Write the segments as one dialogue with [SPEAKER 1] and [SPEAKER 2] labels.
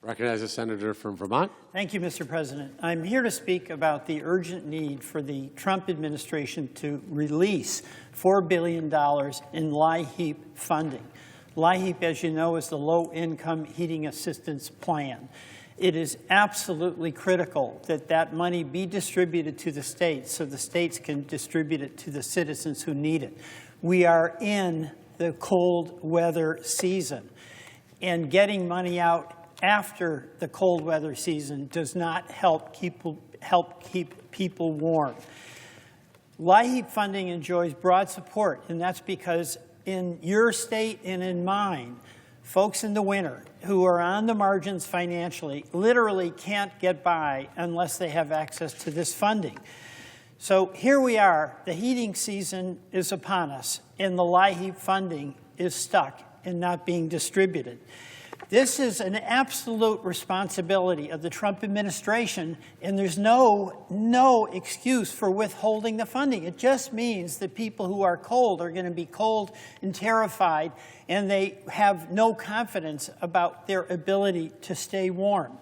[SPEAKER 1] Recognize the senator from Vermont.
[SPEAKER 2] Thank you, Mr. President. I'm here to speak about the urgent need for the Trump administration to release $4 billion in LIHEAP funding. LIHEAP, as you know, is the Low-Income Heating Assistance Plan. It is absolutely critical that that money be distributed to the states so the states can distribute it to the citizens who need it. We are in the cold weather season, and getting money out after the cold weather season does not help keep people warm. LIHEAP funding enjoys broad support, and that's because in your state and in mine, folks in the winter who are on the margins financially literally can't get by unless they have access to this funding. So here we are, the heating season is upon us, and the LIHEAP funding is stuck and not being distributed. This is an absolute responsibility of the Trump administration, and there's no excuse for withholding the funding. It just means that people who are cold are going to be cold and terrified, and they have no confidence about their ability to stay warm.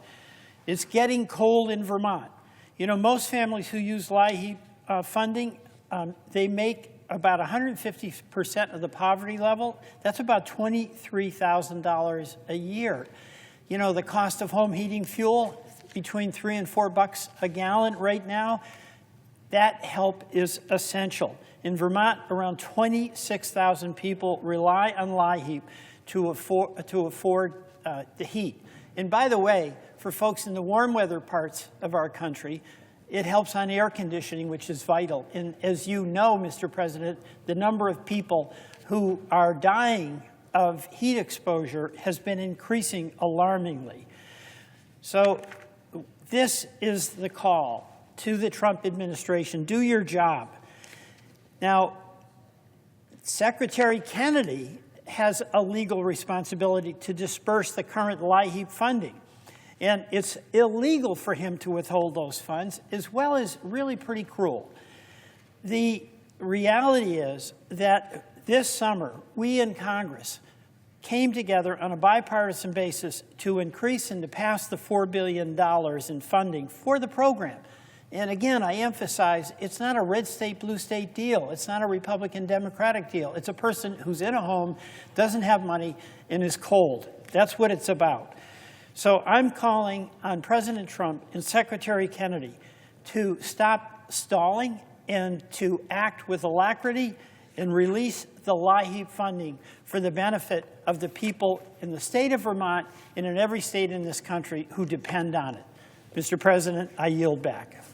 [SPEAKER 2] It's getting cold in Vermont. You know, most families who use LIHEAP funding, they make about 150% of the poverty level. That's about $23,000 a year. You know, the cost of home heating fuel, between $3 and $4 a gallon right now, that help is essential. In Vermont, around 26,000 people rely on LIHEAP to afford the heat. And by the way, for folks in the warm weather parts of our country, it helps on air conditioning, which is vital. And as you know, Mr. President, the number of people who are dying of heat exposure has been increasing alarmingly. So this is the call to the Trump administration. Do your job. Now, Secretary Kennedy has a legal responsibility to disperse the current LIHEAP funding. And it's illegal for him to withhold those funds, as well as really pretty cruel. The reality is that this summer, we in Congress came together on a bipartisan basis to increase and to pass the $4 billion in funding for the program. And again, I emphasize, it's not a red state, blue state deal. It's not a Republican-Democratic deal. It's a person who's in a home, doesn't have money, and is cold. That's what it's about. So I'm calling on President Trump and Secretary Kennedy to stop stalling and to act with alacrity and release the LIHEAP funding for the benefit of the people in the state of Vermont and in every state in this country who depend on it. Mr. President, I yield back.